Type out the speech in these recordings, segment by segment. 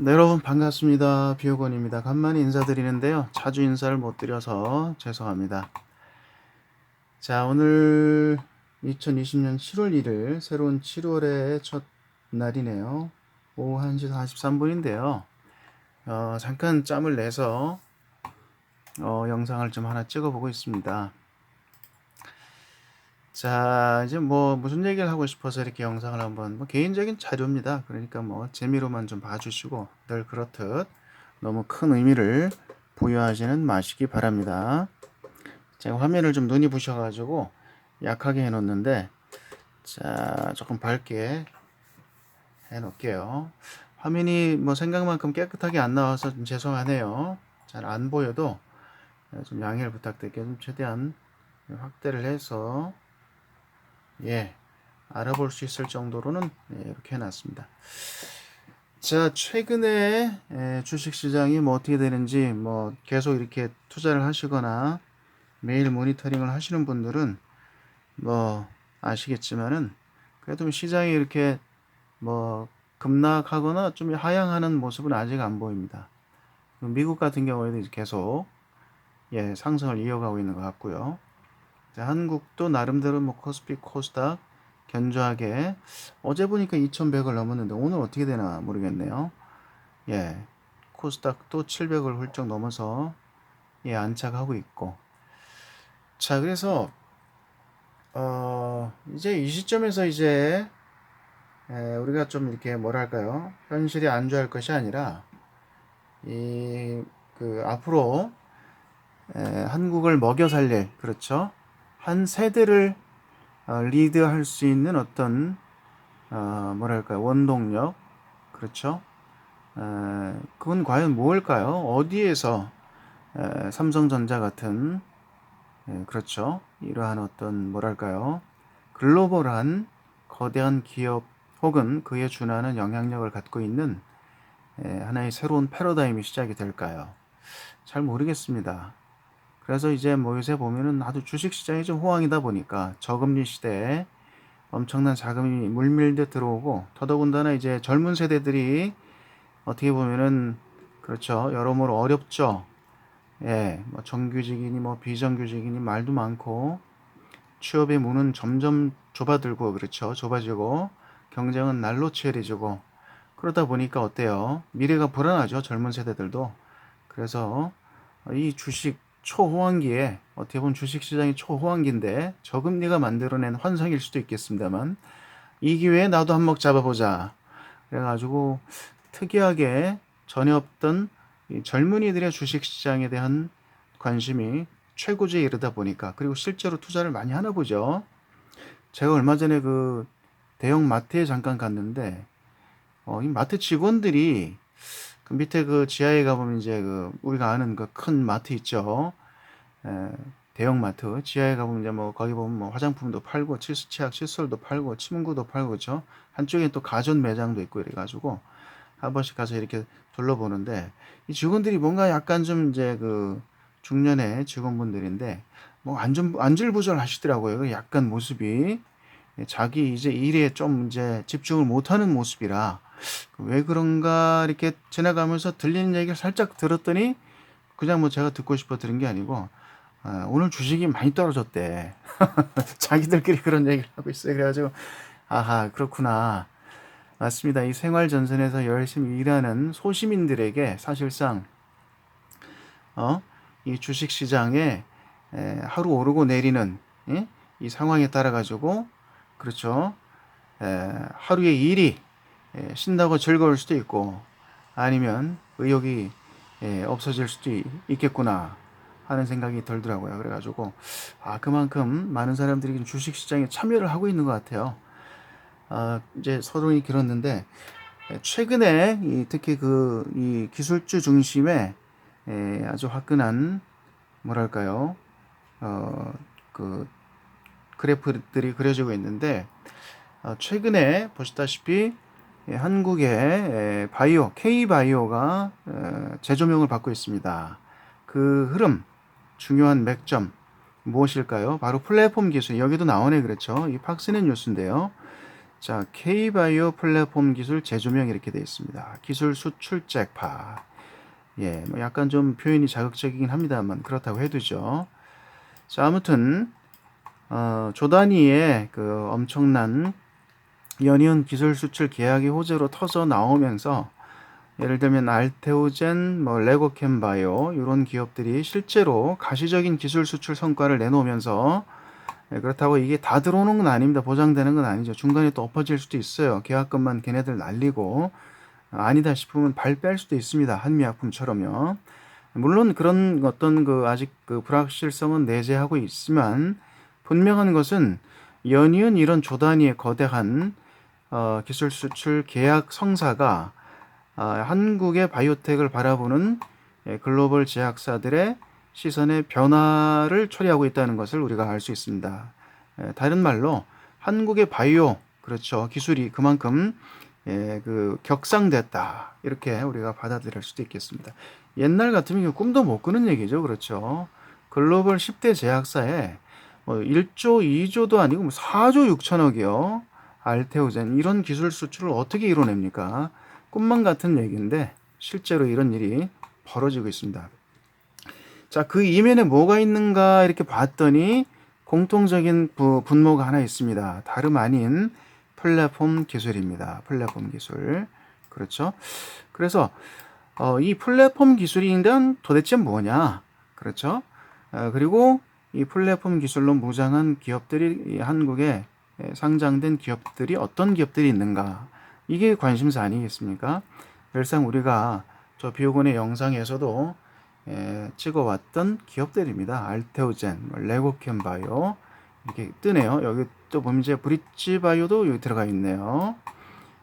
네, 여러분 반갑습니다. 비호건입니다. 간만에 인사드리는데요. 자주 인사를 못 드려서 죄송합니다. 자, 오늘 2020년 7월 1일 새로운 7월의 첫 날이네요. 오후 1시 43분인데요. 잠깐 짬을 내서 영상을 좀 하나 찍어보고 있습니다. 자, 이제 뭐 무슨 얘기를 하고 싶어서 이렇게 영상을 한번 개인적인 자료입니다. 그러니까 재미로만 좀 봐주시고 늘 그렇듯 너무 큰 의미를 부여하지는 마시기 바랍니다. 제가 화면을 좀 눈이 부셔가지고 약하게 해놓는데, 자, 조금 밝게 해놓을게요. 화면이 생각만큼 깨끗하게 안 나와서 좀 죄송하네요. 잘 안 보여도 좀 양해를 부탁드릴게요. 좀 최대한 확대를 해서 알아볼 수 있을 정도로는 이렇게 해놨습니다. 자, 최근에 주식시장이 어떻게 되는지 계속 이렇게 투자를 하시거나 매일 모니터링을 하시는 분들은 아시겠지만은 그래도 시장이 이렇게 급락하거나 좀 하향하는 모습은 아직 안 보입니다. 미국 같은 경우에도 계속 상승을 이어가고 있는 것 같고요. 자, 한국도 나름대로 코스피 코스닥 견조하게 어제 보니까 2100을 넘었는데 오늘 어떻게 되나 모르겠네요. 코스닥도 700을 훌쩍 넘어서 안착하고 있고. 자, 그래서 이제 이 시점에서 이제 우리가 좀 이렇게 뭐랄까요, 현실에 안주할 것이 아니라 앞으로 한국을 먹여 살릴, 그렇죠, 한 세대를 리드할 수 있는 어떤 뭐랄까요, 원동력, 그렇죠. 그건 과연 무엇일까요? 어디에서 삼성전자 같은 그렇죠, 이러한 어떤 뭐랄까요, 글로벌한 거대한 기업 혹은 그에 준하는 영향력을 갖고 있는 하나의 새로운 패러다임이 시작이 될까요? 잘 모르겠습니다. 그래서 이제 요새 보면은 아주 주식시장이 좀 호황이다 보니까 저금리 시대에 엄청난 자금이 물밀듯 들어오고, 더더군다나 이제 젊은 세대들이 어떻게 보면은 그렇죠, 여러모로 어렵죠. 정규직이니 비정규직이니 말도 많고, 취업의 문은 점점 좁아들고, 그렇죠, 좁아지고, 경쟁은 날로 치열해지고, 그러다 보니까 어때요? 미래가 불안하죠, 젊은 세대들도. 그래서 이 주식 초호황기에, 어떻게 보면 주식시장이 초호황기인데 저금리가 만들어낸 환상일 수도 있겠습니다만, 이 기회에 나도 한몫 잡아보자 그래가지고 특이하게 전혀 없던 이 젊은이들의 주식시장에 대한 관심이 최고조에 이르다 보니까, 그리고 실제로 투자를 많이 하나 보죠. 제가 얼마 전에 그 대형 마트에 잠깐 갔는데 이 마트 직원들이 그 밑에 그 지하에 가보면 이제 그 우리가 아는 그 큰 마트 있죠. 에, 대형 마트 지하에 가보면 이제 거기 보면 화장품도 팔고 치약 칫솔도 팔고 침구도 팔고, 그렇죠. 한쪽에 또 가전 매장도 있고 이래가지고 한 번씩 가서 이렇게 둘러보는데, 이 직원들이 뭔가 약간 좀 이제 그 중년의 직원분들인데 안절부절 하시더라고요. 약간 모습이 자기 이제 일에 좀 이제 집중을 못하는 모습이라 왜 그런가 이렇게 지나가면서 들리는 얘기를 살짝 들었더니, 그냥 제가 듣고 싶어 들은 게 아니고 오늘 주식이 많이 떨어졌대. 자기들끼리 그런 얘기를 하고 있어요. 그래가지고 아하, 그렇구나. 맞습니다. 이 생활 전선에서 열심히 일하는 소시민들에게 사실상 어? 이 주식 시장에 하루 오르고 내리는 이 상황에 따라 가지고, 그렇죠, 하루의 일이 신나고 즐거울 수도 있고 아니면 의욕이 없어질 수도 있겠구나 하는 생각이 들더라고요. 그래가지고 그만큼 많은 사람들이 주식 시장에 참여를 하고 있는 것 같아요. 이제 서론이 길었는데, 최근에 특히 이 기술주 중심의 아주 화끈한 뭐랄까요, 어, 그 그래프들이 그려지고 있는데, 최근에 보시다시피 한국의 바이오 K바이오가 재조명을 받고 있습니다. 그 흐름, 중요한 맥점 무엇일까요? 바로 플랫폼 기술. 여기도 나오네, 그렇죠. 이 팍스넷 뉴스인데요. 자, K바이오 플랫폼 기술 재조명 이렇게 되어 있습니다. 기술 수출 잭팟. 예, 뭐 약간 좀 표현이 자극적이긴 합니다만 그렇다고 해두죠. 자, 아무튼 조단위의 그 엄청난 연이은 기술 수출 계약이 호재로 터져 나오면서 예를 들면 알테오젠, 뭐 레고캠바이오 이런 기업들이 실제로 가시적인 기술 수출 성과를 내놓으면서 그렇다고 이게 다 들어오는 건 아닙니다. 보장되는 건 아니죠. 중간에 또 엎어질 수도 있어요. 계약금만 걔네들 날리고 아니다 싶으면 발 뺄 수도 있습니다. 한미약품처럼요. 물론 그런 어떤 그 아직 그 불확실성은 내재하고 있지만 분명한 것은 연이은 이런 조단위의 거대한 기술 수출 계약 성사가 한국의 바이오텍을 바라보는 글로벌 제약사들의 시선의 변화를 초래하고 있다는 것을 우리가 알 수 있습니다. 다른 말로 한국의 바이오 그렇죠 기술이 그만큼 그 격상됐다 이렇게 우리가 받아들일 수도 있겠습니다. 옛날 같으면 꿈도 못 꾸는 얘기죠, 그렇죠? 글로벌 10대 제약사에 뭐 1조, 2조도 아니고 4조 6천억이요. 알테오젠 이런 기술 수출을 어떻게 이뤄냅니까? 꿈만 같은 얘기인데 실제로 이런 일이 벌어지고 있습니다. 자, 그 이면에 뭐가 있는가 이렇게 봤더니 공통적인 분모가 하나 있습니다. 다름 아닌 플랫폼 기술입니다. 플랫폼 기술. 그렇죠? 그래서 이 플랫폼 기술인데 도대체 뭐냐? 그렇죠? 그리고 이 플랫폼 기술로 무장한 기업들이 이 한국에 상장된 기업들이 어떤 기업들이 있는가? 이게 관심사 아니겠습니까? 늘상 우리가 저 비오곤의 영상에서도 찍어왔던 기업들입니다. 알테오젠, 레고캠바이오 이렇게 뜨네요. 여기 또 보면 이제 브릿지바이오도 여기 들어가 있네요.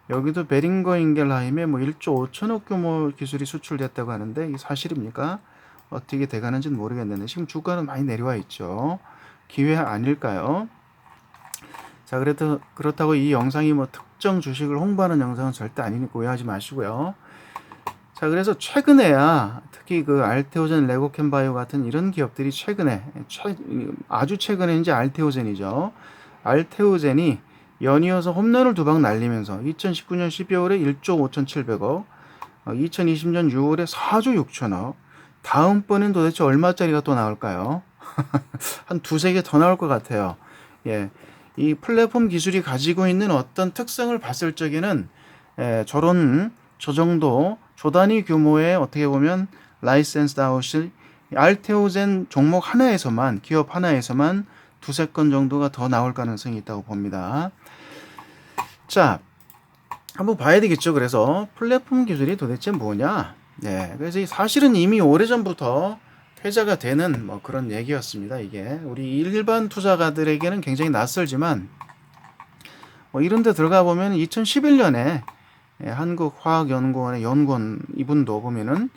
여기도 베링거 인겔하임에 뭐 1조 5천억 규모 기술이 수출됐다고 하는데 이게 사실입니까? 어떻게 돼가는지는 모르겠는데 지금 주가는 많이 내려와 있죠. 기회 아닐까요? 자, 그렇다고 이 영상이 뭐 특정 주식을 홍보하는 영상은 절대 아니니까 오해하지 마시고요. 자, 그래서 최근에야 특히 그 알테오젠, 레고캠바이오 같은 이런 기업들이 아주 최근에 이제 알테오젠이죠. 알테오젠이 연이어서 홈런을 두 방 날리면서 2019년 12월에 1조 5,700억, 2020년 6월에 4조 6천억, 다음번엔 도대체 얼마짜리가 또 나올까요? 한 두세 개 더 나올 것 같아요. 예. 이 플랫폼 기술이 가지고 있는 어떤 특성을 봤을 적에는 저 정도 조단위 규모의 어떻게 보면 라이센스 아웃이 알테오젠 종목 하나에서만 기업 하나에서만 두세 건 정도가 더 나올 가능성이 있다고 봅니다. 자, 한번 봐야 되겠죠. 그래서 플랫폼 기술이 도대체 뭐냐? 네, 그래서 사실은 이미 오래전부터 퇴자가 되는 뭐 그런 얘기였습니다. 이게 우리 일반 투자가들에게는 굉장히 낯설지만 뭐 이런 데 들어가 보면 2011년에 한국화학연구원의 연구원 이분도 보면은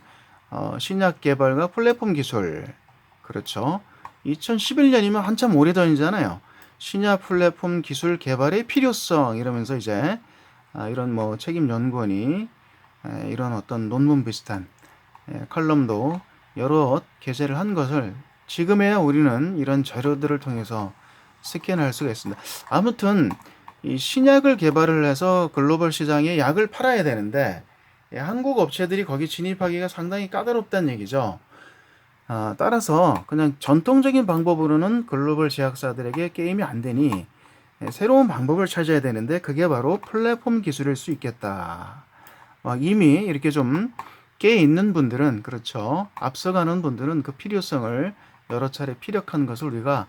신약 개발과 플랫폼 기술 그렇죠. 2011년이면 한참 오래전이잖아요. 신약 플랫폼 기술 개발의 필요성 이러면서 이제 이런 뭐 책임 연구원이 이런 어떤 논문 비슷한 칼럼도 여러 게재를 한 것을 지금에야 우리는 이런 자료들을 통해서 스캔할 수가 있습니다. 아무튼 이 신약을 개발을 해서 글로벌 시장에 약을 팔아야 되는데 한국 업체들이 거기 진입하기가 상당히 까다롭다는 얘기죠. 따라서 그냥 전통적인 방법으로는 글로벌 제약사들에게 게임이 안 되니 새로운 방법을 찾아야 되는데 그게 바로 플랫폼 기술일 수 있겠다. 이미 이렇게 좀 깨 있는 분들은 그렇죠. 앞서가는 분들은 그 필요성을 여러 차례 피력한 것을 우리가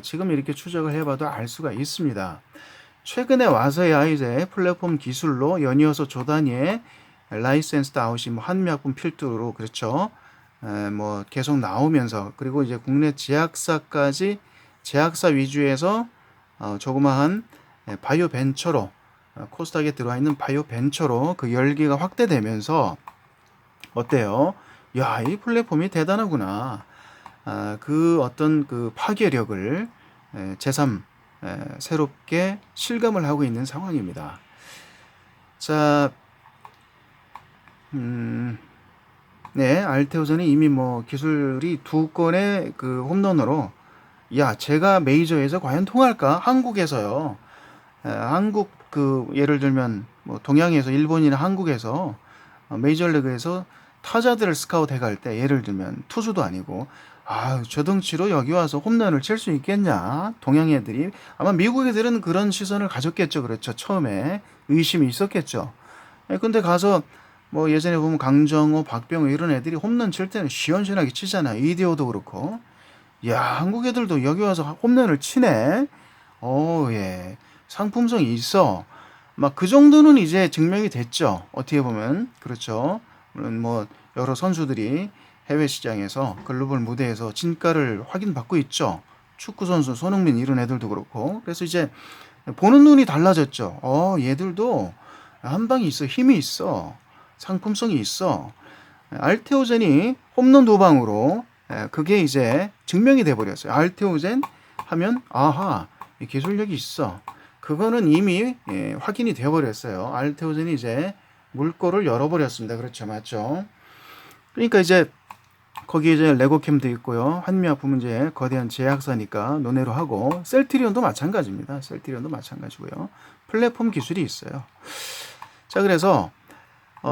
지금 이렇게 추적을 해봐도 알 수가 있습니다. 최근에 와서야 이제 플랫폼 기술로 연이어서 조단위의 라이센스 아웃이 뭐 한미약품 필두로 그렇죠. 뭐 계속 나오면서 그리고 이제 국내 제약사까지 제약사 위주에서 조그마한 바이오 벤처로 코스닥에 들어와 있는 바이오 벤처로 그 열기가 확대되면서 어때요? 야, 이 플랫폼이 대단하구나. 그 어떤 그 파괴력을 새삼 새롭게 실감을 하고 있는 상황입니다. 자, 네, 알테오전이 이미 뭐 기술이 두 건의 그 홈런으로 야, 제가 메이저에서 과연 통할까? 한국에서요. 한국 그 예를 들면 뭐 동양에서 일본이나 한국에서 메이저리그에서 타자들을 스카우트 해갈 때 예를 들면 투수도 아니고 저 덩치로 여기 와서 홈런을 칠 수 있겠냐? 동양 애들이 아마 미국 애들은 그런 시선을 가졌겠죠. 그렇죠. 처음에 의심이 있었겠죠. 근데 가서 뭐 예전에 보면 강정호, 박병호 이런 애들이 홈런 칠 때는 시원시원하게 치잖아. 이대호도 그렇고. 야, 한국 애들도 여기 와서 홈런을 치네. 예. 상품성이 있어. 막 그 정도는 이제 증명이 됐죠. 어떻게 보면. 그렇죠. 물론 뭐 여러 선수들이 해외 시장에서 글로벌 무대에서 진가를 확인받고 있죠. 축구 선수 손흥민 이런 애들도 그렇고. 그래서 이제 보는 눈이 달라졌죠. 얘들도 한 방이 있어. 힘이 있어. 상품성이 있어. 알테오젠이 홈런 도방으로 그게 이제 증명이 돼 버렸어요. 알테오젠 하면 아하, 이 기술력이 있어. 그거는 이미 확인이 되어 버렸어요. 알테오젠이 이제 물꼬를 열어 버렸습니다. 그렇죠. 맞죠? 그러니까 이제 거기 이제 레고캠도 있고요. 한미약품은 이제 거대한 제약사니까 논외로 하고 셀트리온도 마찬가지입니다. 셀트리온도 마찬가지고요. 플랫폼 기술이 있어요. 자, 그래서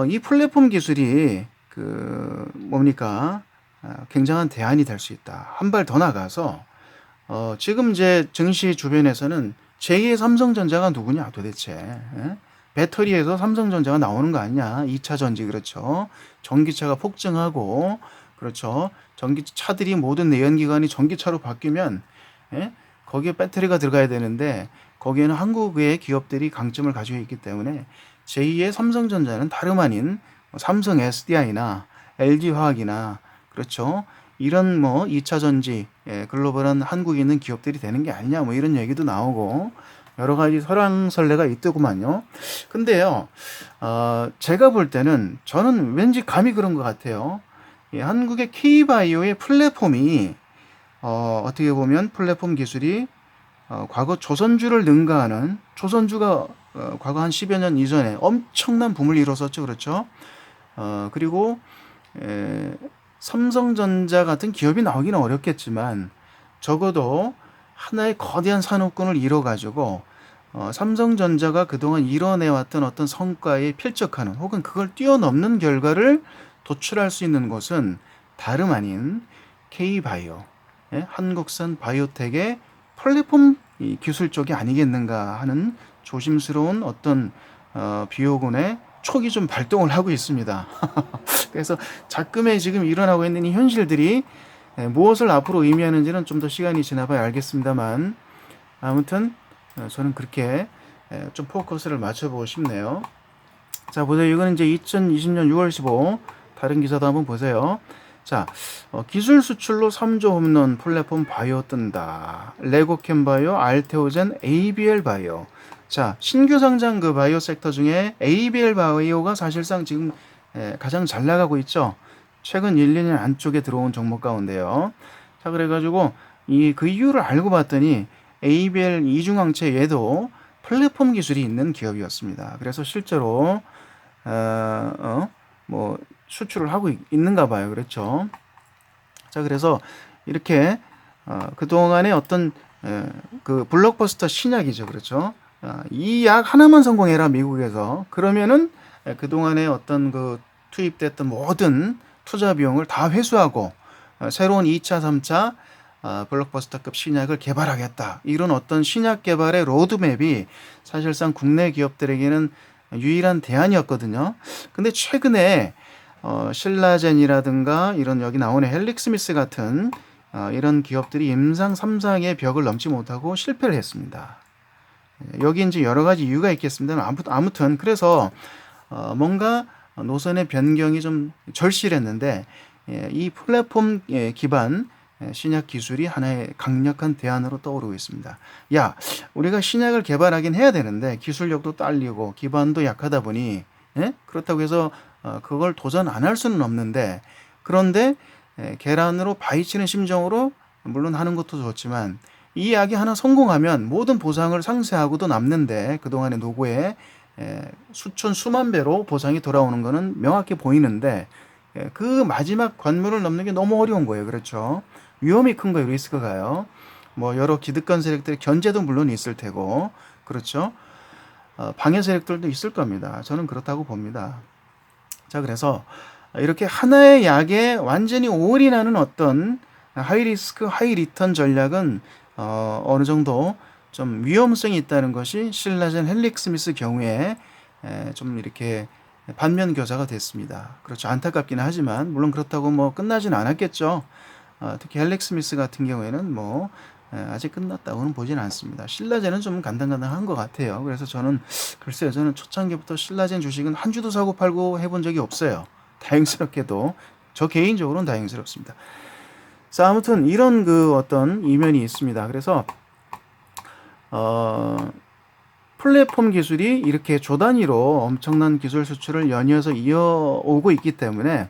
이 플랫폼 기술이 그 뭡니까? 굉장한 대안이 될 수 있다. 한 발 더 나가서 지금 이제 증시 주변에서는 제2의 삼성전자가 누구냐 도대체. 배터리에서 삼성전자가 나오는 거 아니냐. 2차 전지 그렇죠. 전기차가 폭증하고 그렇죠. 전기차들이 모든 내연기관이 전기차로 바뀌면 거기에 배터리가 들어가야 되는데 거기에는 한국의 기업들이 강점을 가지고 있기 때문에 제2의 삼성전자는 다름 아닌 삼성 SDI나 LG화학이나 그렇죠. 이런 뭐 2차 전지 글로벌한 한국에 있는 기업들이 되는 게 아니냐 뭐 이런 얘기도 나오고 여러 가지 설왕설래가 있더구만요. 근데요, 제가 볼 때는 저는 왠지 감이 그런 것 같아요. 한국의 K바이오의 플랫폼이 어떻게 보면 플랫폼 기술이 과거 조선주를 능가하는 조선주가 과거 한 10여 년 이전에 엄청난 붐을 이뤘었죠. 그렇죠? 그리고 삼성전자 같은 기업이 나오기는 어렵겠지만 적어도 하나의 거대한 산업군을 이뤄가지고 삼성전자가 그동안 이뤄내왔던 어떤 성과에 필적하는 혹은 그걸 뛰어넘는 결과를 도출할 수 있는 곳은 다름 아닌 K바이오, 한국산 바이오텍의 플랫폼 기술 쪽이 아니겠는가 하는 조심스러운 어떤 비오군의 촉이 좀 발동을 하고 있습니다. 그래서 작금에 지금 일어나고 있는 이 현실들이 무엇을 앞으로 의미하는지는 좀 더 시간이 지나봐야 알겠습니다만 아무튼 저는 그렇게 좀 포커스를 맞춰보고 싶네요. 자, 보세요. 이거는 이제 2020년 6월 15 다른 기사도 한번 보세요. 자, 기술 수출로 3조 홈런 플랫폼 바이오 뜬다. 레고캠 바이오, 알테오젠, ABL 바이오. 자, 신규 상장 그 바이오 섹터 중에 ABL 바이오가 사실상 지금 가장 잘 나가고 있죠. 최근 1, 2년 안쪽에 들어온 종목 가운데요. 자, 그래가지고 그 이유를 알고 봤더니 ABL 이중항체 얘도 플랫폼 기술이 있는 기업이었습니다. 그래서 실제로 뭐 수출을 하고 있는가 봐요. 그렇죠. 자, 그래서 이렇게 그동안의 어떤 그 블록버스터 신약이죠. 그렇죠. 이 약 하나만 성공해라 미국에서. 그러면은 그동안의 어떤 그 투입됐던 모든 투자 비용을 다 회수하고 새로운 2차, 3차 블록버스터급 신약을 개발하겠다. 이런 어떤 신약 개발의 로드맵이 사실상 국내 기업들에게는 유일한 대안이었거든요. 근데 최근에 신라젠이라든가 이런 여기 나오는 헬릭스미스 같은 이런 기업들이 임상 3상의 벽을 넘지 못하고 실패를 했습니다. 여기 이제 여러 가지 이유가 있겠습니다. 아무튼 그래서 뭔가 노선의 변경이 좀 절실했는데 이 플랫폼 기반 신약 기술이 하나의 강력한 대안으로 떠오르고 있습니다. 야, 우리가 신약을 개발하긴 해야 되는데 기술력도 딸리고 기반도 약하다 보니 그렇다고 해서 그걸 도전 안 할 수는 없는데 그런데 계란으로 바위치는 심정으로 물론 하는 것도 좋지만 이 약이 하나 성공하면 모든 보상을 상쇄하고도 남는데 그동안의 노고에 수천 수만 배로 보상이 돌아오는 것은 명확히 보이는데 그 마지막 관문을 넘는 게 너무 어려운 거예요. 그렇죠. 위험이 큰 거예요. 리스크가요. 뭐 여러 기득권 세력들의 견제도 물론 있을 테고 그렇죠. 방해 세력들도 있을 겁니다. 저는 그렇다고 봅니다. 자, 그래서 이렇게 하나의 약에 완전히 올인하는 어떤 하이 리스크, 하이 리턴 전략은 어느 정도 좀 위험성이 있다는 것이 신라젠 헬릭스미스 경우에 좀 이렇게 반면 교사가 됐습니다. 그렇죠. 안타깝기는 하지만 물론 그렇다고 뭐 끝나진 않았겠죠. 특히 헬릭스미스 같은 경우에는 뭐 아직 끝났다고는 보진 않습니다. 신라젠은 좀 간당간당한 것 같아요. 그래서 저는 글쎄요, 저는 초창기부터 신라젠 주식은 한 주도 사고 팔고 해본 적이 없어요. 다행스럽게도 저 개인적으로는 다행스럽습니다. 자, 아무튼 이런 그 어떤 이면이 있습니다. 그래서 플랫폼 기술이 이렇게 조 단위로 엄청난 기술 수출을 연이어서 이어오고 있기 때문에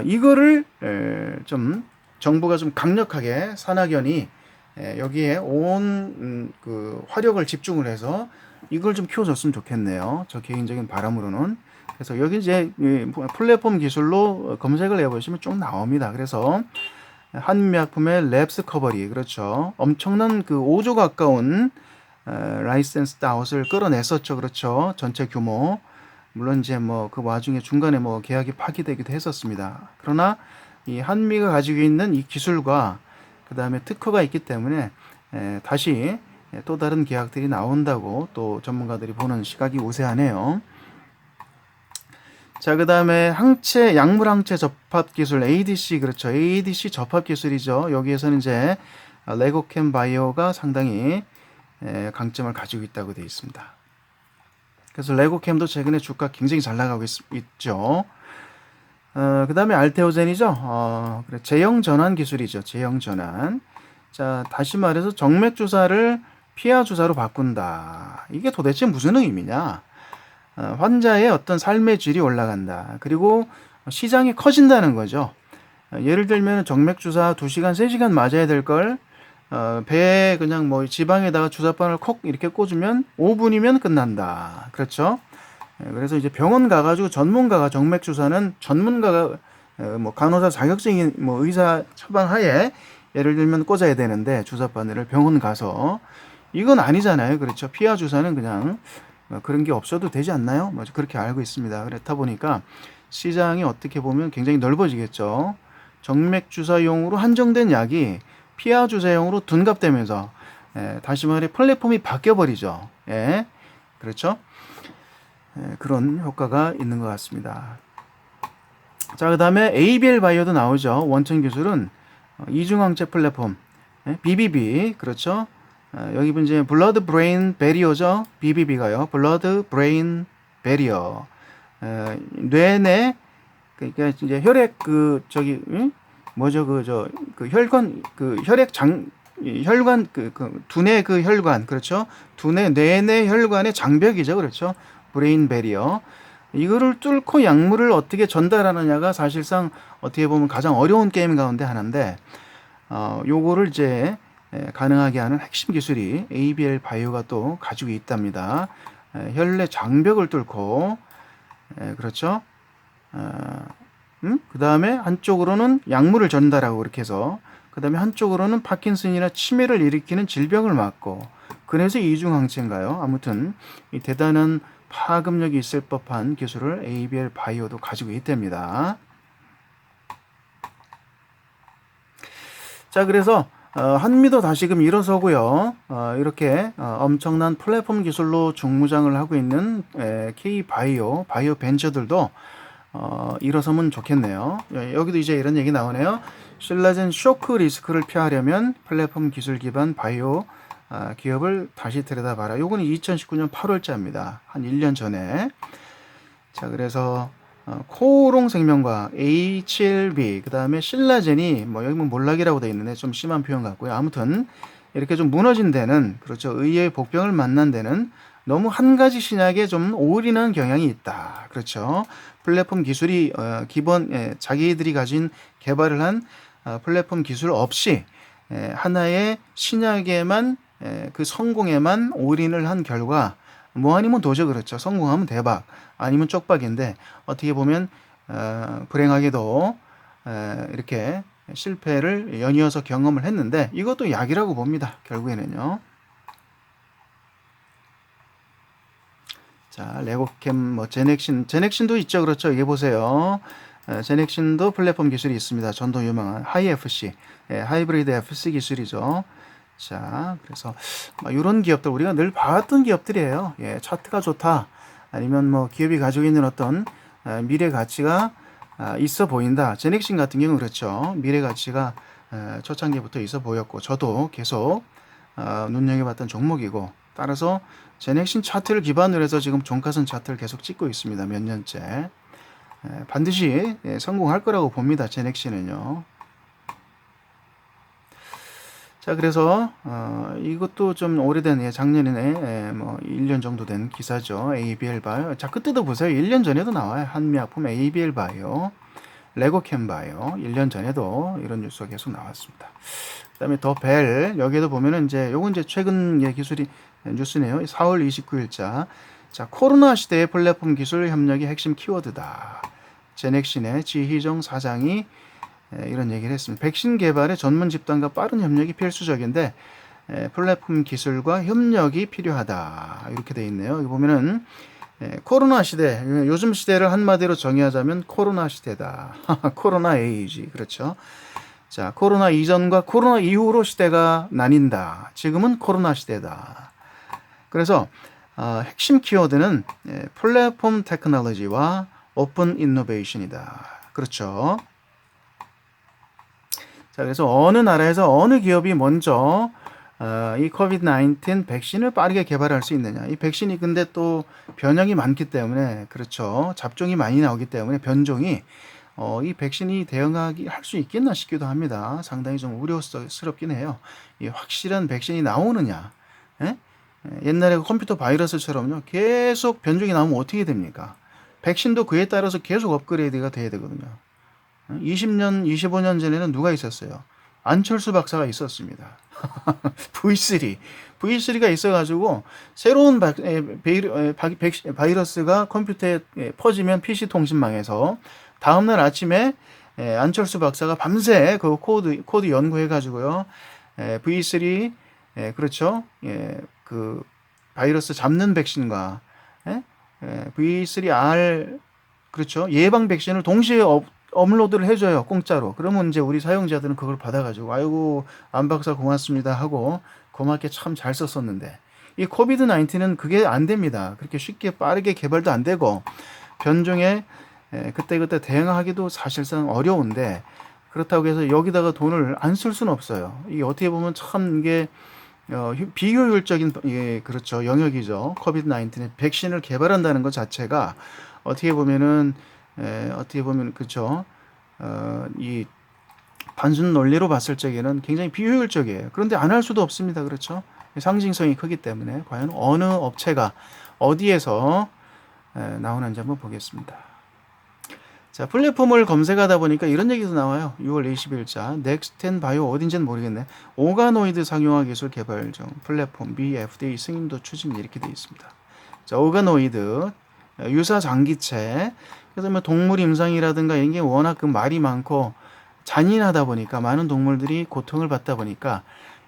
이거를 좀 정부가 좀 강력하게 산학연이 여기에 온 그 화력을 집중을 해서 이걸 좀 키워줬으면 좋겠네요. 저 개인적인 바람으로는. 그래서 여기 이제 플랫폼 기술로 검색을 해보시면 쭉 나옵니다. 그래서 한미약품의 랩스 커버리, 그렇죠. 엄청난 그 5조 가까운 라이센스 아웃을 끌어냈었죠. 그렇죠. 전체 규모. 물론 이제 뭐 그 와중에 중간에 뭐 계약이 파기되기도 했었습니다. 그러나 이 한미가 가지고 있는 이 기술과 그 다음에 특허가 있기 때문에 다시 또 다른 계약들이 나온다고 또 전문가들이 보는 시각이 우세하네요. 자, 그 다음에 항체, 약물 항체 접합 기술 ADC, 그렇죠. ADC 접합 기술이죠. 여기에서는 이제 레고캠 바이오가 상당히 강점을 가지고 있다고 되어 있습니다. 그래서 레고캠도 최근에 주가 굉장히 잘 나가고 있죠. 그 다음에 알테오젠이죠. 그래, 제형 전환 기술이죠. 제형 전환. 자, 다시 말해서 정맥 주사를 피하 주사로 바꾼다. 이게 도대체 무슨 의미냐? 환자의 어떤 삶의 질이 올라간다. 그리고 시장이 커진다는 거죠. 예를 들면 정맥 주사 2시간, 3시간 맞아야 될 걸 배에 그냥 뭐 지방에다가 주사바늘 콕 이렇게 꽂으면 5분이면 끝난다. 그렇죠? 그래서 이제 병원 가가지고 전문가가 정맥 주사는 전문가가 뭐 간호사 자격증인 뭐 의사 처방하에 예를 들면 꽂아야 되는데 주사바늘을 병원 가서 이건 아니잖아요. 그렇죠? 피하 주사는 그냥 그런 게 없어도 되지 않나요? 뭐 그렇게 알고 있습니다. 그렇다 보니까 시장이 어떻게 보면 굉장히 넓어지겠죠. 정맥 주사용으로 한정된 약이 피하 주사용으로 둔갑되면서 다시 말해 플랫폼이 바뀌어 버리죠. 예, 그렇죠? 그런 효과가 있는 것 같습니다. 자, 그 다음에 ABL 바이오도 나오죠. 원천 기술은 이중항체 플랫폼 BBB, 그렇죠? 여기 이제 블러드 브레인 베리어죠. BBB가요. 블러드 브레인 베리어. 뇌내 그러니까 이제 혈액 그 저기 뭐죠 그 혈관 그 혈관 그 두뇌 그 혈관, 그렇죠. 두뇌 뇌내 혈관의 장벽이죠. 그렇죠. 브레인 베리어. 이거를 뚫고 약물을 어떻게 전달하느냐가 사실상 어떻게 보면 가장 어려운 게임 가운데 하나인데 요거를 이제 가능하게 하는 핵심 기술이 ABL 바이오가 또 가지고 있답니다. 혈내 장벽을 뚫고 그렇죠. 그 다음에 한쪽으로는 약물을 전달하고 그렇게 해서 그 다음에 한쪽으로는 파킨슨이나 치매를 일으키는 질병을 막고, 그래서 이중항체인가요? 아무튼 이 대단한 파급력이 있을 법한 기술을 ABL 바이오도 가지고 있답니다. 자, 그래서 한미도 다시금 일어서고요. 이렇게 엄청난 플랫폼 기술로 중무장을 하고 있는 K바이오, 바이오 벤처들도 일어서면 좋겠네요. 여기도 이제 이런 얘기 나오네요. 신라젠 쇼크 리스크를 피하려면 플랫폼 기술 기반 바이오 기업을 다시 들여다봐라. 요거는 2019년 8월자입니다. 한 1년 전에. 자, 그래서 코오롱 생명과 HLB, 그 다음에 신라젠이 뭐 여기 뭐 몰락이라고 되어 있는데 좀 심한 표현 같고요. 아무튼 이렇게 좀 무너진 데는, 그렇죠, 의외의 복병을 만난 데는 너무 한 가지 신약에 좀 올인한 경향이 있다. 그렇죠. 플랫폼 기술이 기본 자기들이 가진 개발을 한 플랫폼 기술 없이 하나의 신약에만 그 성공에만 올인을 한 결과 뭐 아니면 도저, 그렇죠. 성공하면 대박, 아니면 쪽박인데 어떻게 보면 불행하게도 이렇게 실패를 연이어서 경험을 했는데 이것도 약이라고 봅니다. 결국에는요. 자, 레고캠, 뭐, 제넥신도 있죠. 그렇죠. 이게 보세요. 제넥신도 플랫폼 기술이 있습니다. 전도 유명한 하이 FC, 하이브리드 FC 기술이죠. 자, 그래서 이런 기업들 우리가 늘 봐왔던 기업들이에요. 예, 차트가 좋다. 아니면 뭐 기업이 가지고 있는 어떤 미래 가치가 있어 보인다. 제넥신 같은 경우는 그렇죠. 미래 가치가 초창기부터 있어 보였고 저도 계속 눈여겨봤던 종목이고 따라서 제넥신 차트를 기반으로 해서 지금 종가선 차트를 계속 찍고 있습니다. 몇 년째. 반드시 성공할 거라고 봅니다. 제넥신은요. 자, 그래서 이것도 좀 오래된 작년에 뭐 1년 정도 된 기사죠. ABL 바이오. 자, 그때도 보세요. 1년 전에도 나와요. 한미약품 ABL 바이오, 레고캠 바이오. 1년 전에도 이런 뉴스가 계속 나왔습니다. 그다음에 더 벨 여기에도 보면은 이제 요건 이제 최근 기술이 뉴스네요. 4월 29일자. 자, 코로나 시대의 플랫폼 기술 협력이 핵심 키워드다. 제넥신의 지희정 사장이 이런 얘기를 했습니다. 백신 개발에 전문 집단과 빠른 협력이 필수적인데 플랫폼 기술과 협력이 필요하다. 이렇게 돼 있네요. 여기 보면은 코로나 시대, 요즘 시대를 한마디로 정의하자면 코로나 시대다. 코로나 에이지. 그렇죠. 자, 코로나 이전과 코로나 이후로 시대가 나뉜다. 지금은 코로나 시대다. 그래서 핵심 키워드는 플랫폼 테크놀로지와 오픈 이노베이션이다. 그렇죠. 자, 그래서 어느 나라에서 어느 기업이 먼저 이 코비드-19 백신을 빠르게 개발할 수 있느냐. 이 백신이 근데 또 변형이 많기 때문에 그렇죠. 잡종이 많이 나오기 때문에 변종이 이 백신이 대응하기 할 수 있겠나 싶기도 합니다. 상당히 좀 우려스럽긴 해요. 이 확실한 백신이 나오느냐. 예? 옛날에 컴퓨터 바이러스처럼요. 계속 변종이 나오면 어떻게 됩니까? 백신도 그에 따라서 계속 업그레이드가 돼야 되거든요. 20년, 25년 전에는 누가 있었어요? 안철수 박사가 있었습니다. V3. V3가 있어가지고 새로운 바이러스가 컴퓨터에 퍼지면 PC통신망에서 다음날 아침에 안철수 박사가 밤새 그 코드 연구해가지고요. V3, 그렇죠. 그 바이러스 잡는 백신과 V3R, 그렇죠. 예방 백신을 동시에 업로드를 해줘요. 공짜로. 그러면 이제 우리 사용자들은 그걸 받아가지고 아이고 안 박사 고맙습니다 하고 고맙게 참 잘 썼었는데 이 코비드 19은 그게 안 됩니다. 그렇게 쉽게 빠르게 개발도 안 되고 변종에 그때그때 대응하기도 사실상 어려운데 그렇다고 해서 여기다가 돈을 안 쓸 수는 없어요. 이게 어떻게 보면 참 이게 비효율적인 그렇죠 영역이죠. 코비드 19의 백신을 개발한다는 것 자체가 어떻게 보면은 그렇죠. 이 단순 논리로 봤을 적에는 굉장히 비효율적이에요. 그런데 안 할 수도 없습니다. 그렇죠. 상징성이 크기 때문에 과연 어느 업체가 어디에서 나오는지 한번 보겠습니다. 자, 플랫폼을 검색하다 보니까 이런 얘기도 나와요. 6월 20일자 넥스텐 바이오 어딘지는 모르겠네. 오가노이드 상용화 기술 개발 중 플랫폼 미 FDA 승인도 추진 이렇게 되어 있습니다. 자, 오가노이드 유사 장기체. 그래서 뭐 동물 임상이라든가 이게 워낙 그 말이 많고 잔인하다 보니까 많은 동물들이 고통을 받다 보니까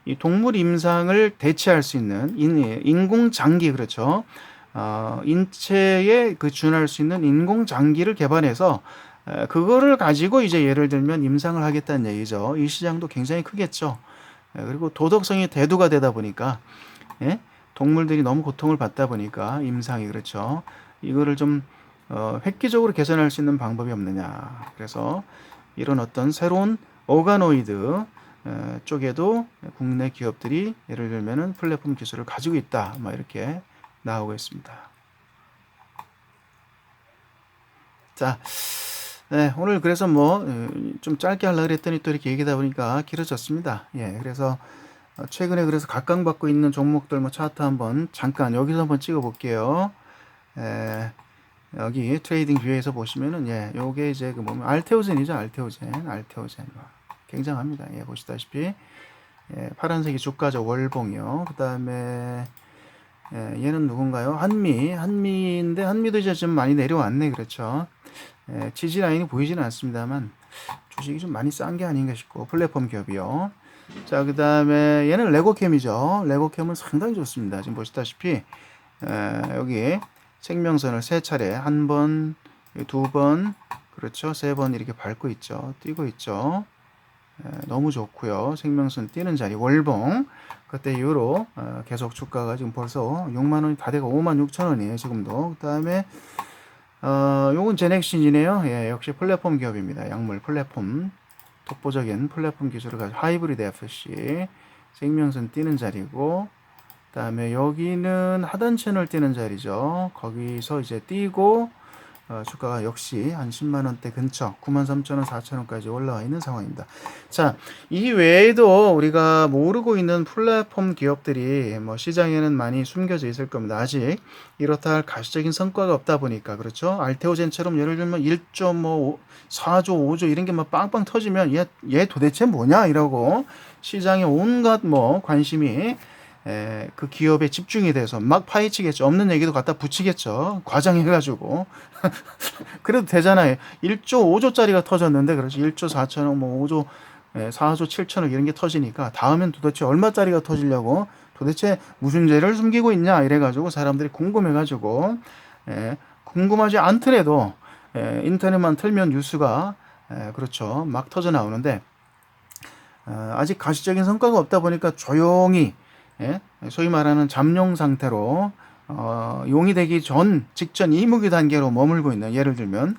이 동물 임상을 대체할 수 있는 인공 장기 그렇죠. 인체에 준할 수 있는 인공 장기를 개발해서 그거를 가지고 이제 예를 들면 임상을 하겠다는 얘기죠. 이 시장도 굉장히 크겠죠. 그리고 도덕성이 대두가 되다 보니까 동물들이 너무 고통을 받다 보니까 임상이 그렇죠. 이거를 좀 획기적으로 개선할 수 있는 방법이 없느냐. 그래서 이런 어떤 새로운 오가노이드 쪽에도 국내 기업들이 예를 들면은 플랫폼 기술을 가지고 있다. 뭐 이렇게 나오고 있습니다. 자, 오늘 그래서 뭐 좀 짧게 하려고 했더니 또 이렇게 얘기하다 보니까 길어졌습니다. 예, 그래서 최근에 그래서 각광받고 있는 종목들 뭐 차트 한번 잠깐 여기서 한번 찍어 볼게요. 여기 트레이딩 뷰에서 보시면은 요게 이제 그 뭐면 알테오젠이죠. 알테오젠 굉장합니다. 예, 보시다시피 파란색이 주가죠. 월봉이요. 그다음에 얘는 누군가요? 한미인데 한미도 이제 좀 많이 내려왔네. 그렇죠. 지지 라인이 보이지는 않습니다만 주식이 좀 많이 싼 게 아닌가 싶고 플랫폼 기업이요. 자, 그다음에 얘는 레고캠이죠. 레고캠은 상당히 좋습니다. 지금 보시다시피 여기 생명선을 세 차례, 한 번, 두 번, 그렇죠. 세 번 이렇게 밟고 있죠. 뛰고 있죠. 너무 좋고요. 생명선 뛰는 자리 월봉 그때 이후로 계속 주가가 지금 벌써 6만 원이 다 되고 5만 6천 원이에요. 지금도. 그다음에 요건 제넥신이네요. 예, 역시 플랫폼 기업입니다. 약물 플랫폼 독보적인 플랫폼 기술을 가지고 하이브리드 FC 생명선 뛰는 자리고 그다음에 여기는 하단 채널 뛰는 자리죠. 거기서 이제 뛰고 주가가 역시 한 10만 원대 근처 93,000원, 4,000원까지 올라와 있는 상황입니다. 자, 이 외에도 우리가 모르고 있는 플랫폼 기업들이 뭐 시장에는 많이 숨겨져 있을 겁니다. 아직 이렇다 할 가시적인 성과가 없다 보니까 그렇죠. 알테오젠처럼 예를 들면 1조 뭐 4조, 5조 이런 게 막 빵빵 터지면 얘 도대체 뭐냐 이러고 시장에 온갖 뭐 관심이 그 기업에 집중이 돼서 막 파헤치겠죠. 없는 얘기도 갖다 붙이겠죠. 과장해가지고. 그래도 되잖아요. 1조 5조짜리가 터졌는데, 그렇지. 1조 4천억, 뭐 5조, 4조 7천억 이런 게 터지니까 다음엔 도대체 얼마짜리가 터지려고 도대체 무슨 죄를 숨기고 있냐 이래가지고 사람들이 궁금해가지고, 궁금하지 않더라도 인터넷만 틀면 뉴스가 그렇죠. 막 터져 나오는데, 아직 가시적인 성과가 없다 보니까 조용히 소위 말하는 잠룡 상태로 용이 되기 직전 이무기 단계로 머물고 있는 예를 들면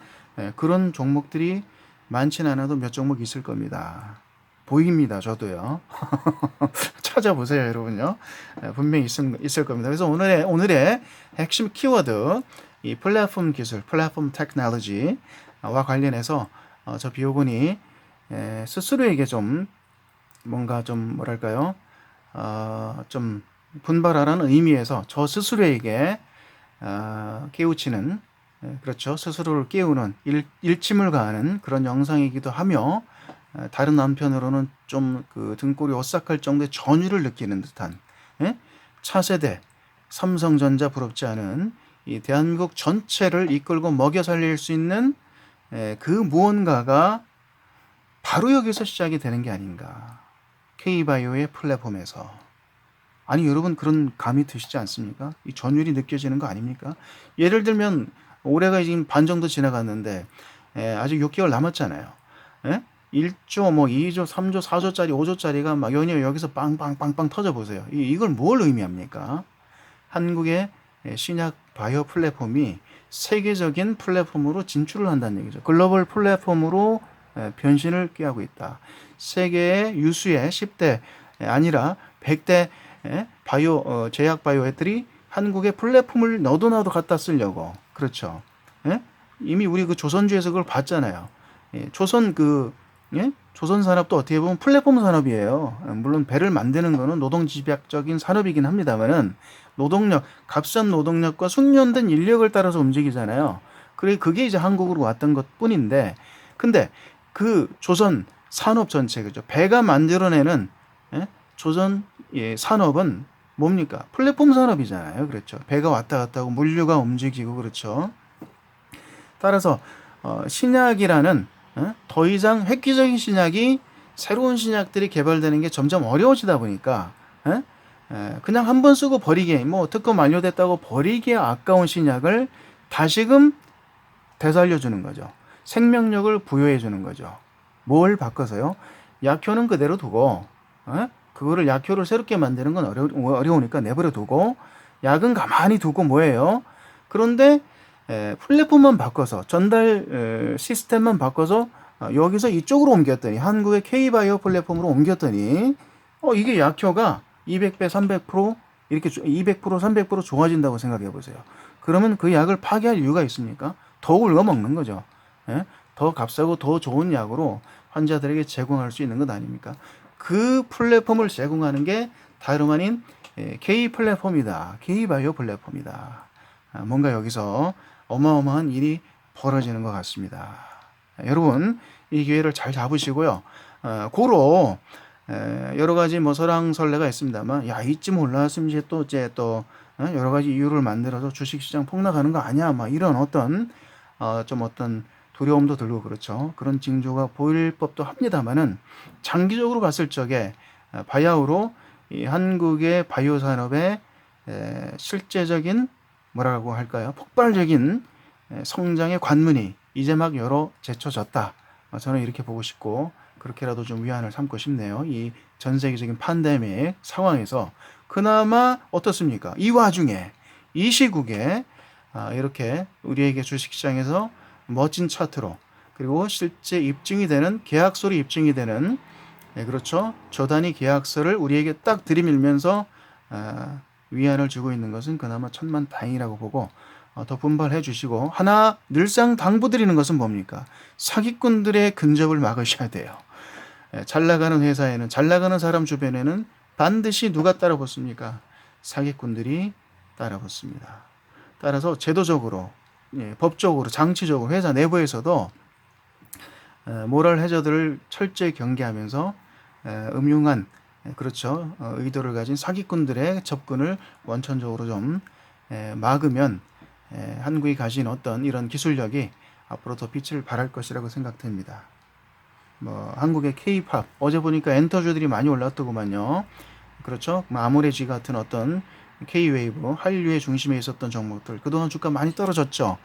그런 종목들이 많지는 않아도 몇 종목 있을 겁니다. 보입니다. 저도요. 찾아보세요, 여러분요. 분명히 있을 겁니다. 그래서 오늘의 핵심 키워드 이 플랫폼 기술, 플랫폼 테크놀로지와 관련해서 저 비오군이 스스로에게 좀 뭔가 좀 뭐랄까요? 좀 분발하라는 의미에서 저 스스로에게 깨우치는 그렇죠. 스스로를 깨우는 일침을 가하는 그런 영상이기도 하며 다른 한편으로는 좀 그 등골이 오싹할 정도의 전율을 느끼는 듯한 차세대 삼성전자 부럽지 않은 이 대한민국 전체를 이끌고 먹여 살릴 수 있는 그 무언가가 바로 여기서 시작이 되는 게 아닌가. K바이오의 플랫폼에서. 아니 여러분 그런 감이 드시지 않습니까? 이 전율이 느껴지는 거 아닙니까? 예를 들면 올해가 지금 반 정도 지나갔는데 아직 6개월 남았잖아요. 1조 뭐 2조 3조 4조짜리 5조짜리가 막 연이어 여기서 빵빵빵빵 터져 보세요. 이걸 뭘 의미합니까? 한국의 신약 바이오 플랫폼이 세계적인 플랫폼으로 진출을 한다는 얘기죠. 글로벌 플랫폼으로 변신을 꾀하고 있다. 세계의 유수의 10대 아니라 100대 바이오 제약 바이오 애들이 한국의 플랫폼을 너도 나도 갖다 쓰려고 그렇죠. 이미 우리 그 조선주에서 그걸 봤잖아요. 조선 산업도 어떻게 보면 플랫폼 산업이에요. 물론 배를 만드는 거는 노동집약적인 산업이긴 합니다만은 값싼 노동력과 숙련된 인력을 따라서 움직이잖아요. 그게 이제 한국으로 왔던 것 뿐인데, 근데 그 조선 산업 전체, 그죠? 배가 만들어내는 조선 산업은 뭡니까? 플랫폼 산업이잖아요. 그렇죠. 배가 왔다 갔다 하고 물류가 움직이고 그렇죠. 따라서 신약이라는 더 이상 획기적인 신약이 새로운 신약들이 개발되는 게 점점 어려워지다 보니까 그냥 한 번 쓰고 버리기에 뭐 특허 만료됐다고 버리기에 아까운 신약을 다시금 되살려 주는 거죠. 생명력을 부여해 주는 거죠. 뭘 바꿔서요? 약효는 그대로 두고 그거를 약효를 새롭게 만드는 건 어려우니까 내버려 두고 약은 가만히 두고 뭐예요? 그런데 플랫폼만 바꿔서 전달 시스템만 바꿔서 여기서 이쪽으로 옮겼더니 한국의 K바이오 플랫폼으로 옮겼더니 이게 약효가 200배, 300% 이렇게 200%, 300% 좋아진다고 생각해 보세요. 그러면 그 약을 파기할 이유가 있습니까? 더 긁어먹는 거죠. 더 값싸고 더 좋은 약으로 환자들에게 제공할 수 있는 것 아닙니까? 그 플랫폼을 제공하는 게 다름 아닌 K 플랫폼이다. K바이오 플랫폼이다. 뭔가 여기서 어마어마한 일이 벌어지는 것 같습니다. 여러분 이 기회를 잘 잡으시고요. 고로 여러 가지 뭐 설왕설래가 있습니다만 이쯤 올라왔으면 이제 또 여러 가지 이유를 만들어서 주식시장 폭락하는 거 아니야? 막 이런 어떤 두려움도 들고 그렇죠. 그런 징조가 보일 법도 합니다만은 장기적으로 봤을 적에 바야흐로 이 한국의 바이오 산업의 실제적인 뭐라고 할까요? 폭발적인 성장의 관문이 이제 막 열어 제쳐졌다. 저는 이렇게 보고 싶고 그렇게라도 좀 위안을 삼고 싶네요. 이 전 세계적인 팬데믹 상황에서 그나마 어떻습니까? 이 와중에 이 시국에 이렇게 우리에게 주식시장에서 멋진 차트로 그리고 실제 입증이 되는 계약서로 입증이 되는 그렇죠. 저단위 계약서를 우리에게 딱 들이밀면서 위안을 주고 있는 것은 그나마 천만다행이라고 보고 더 분발해 주시고 하나 늘상 당부드리는 것은 뭡니까? 사기꾼들의 근접을 막으셔야 돼요. 잘 나가는 회사에는 잘 나가는 사람 주변에는 반드시 누가 따라붙습니까? 사기꾼들이 따라붙습니다. 따라서 제도적으로 법적으로 장치적으로 회사 내부에서도 모럴 해저드를 철저히 경계하면서 음흉한 그렇죠 의도를 가진 사기꾼들의 접근을 원천적으로 좀 막으면 한국이 가진 어떤 이런 기술력이 앞으로 더 빛을 발할 것이라고 생각됩니다. 뭐 한국의 K-팝 어제 보니까 엔터주들이 많이 올랐더구만요. 그렇죠? 아모레지 같은 어떤 K-웨이브 한류의 중심에 있었던 종목들 그동안 주가 많이 떨어졌죠.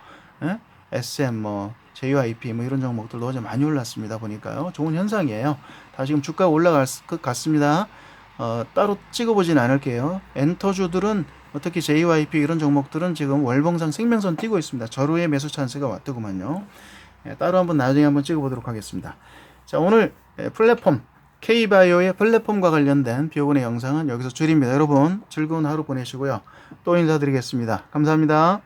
에? SM 뭐 JYP 뭐 이런 종목들도 어제 많이 올랐습니다. 보니까요. 좋은 현상이에요. 다 지금 주가 올라갈 것 같습니다. 따로 찍어보진 않을게요. 엔터주들은 특히 JYP 이런 종목들은 지금 월봉상 생명선 뛰고 있습니다. 절호의 매수 찬스가 왔더구만요. 따로 한번 나중에 한번 찍어보도록 하겠습니다. 자, 오늘 플랫폼 K바이오의 플랫폼과 관련된 비오군의 영상은 여기서 줄입니다. 여러분 즐거운 하루 보내시고요. 또 인사드리겠습니다. 감사합니다.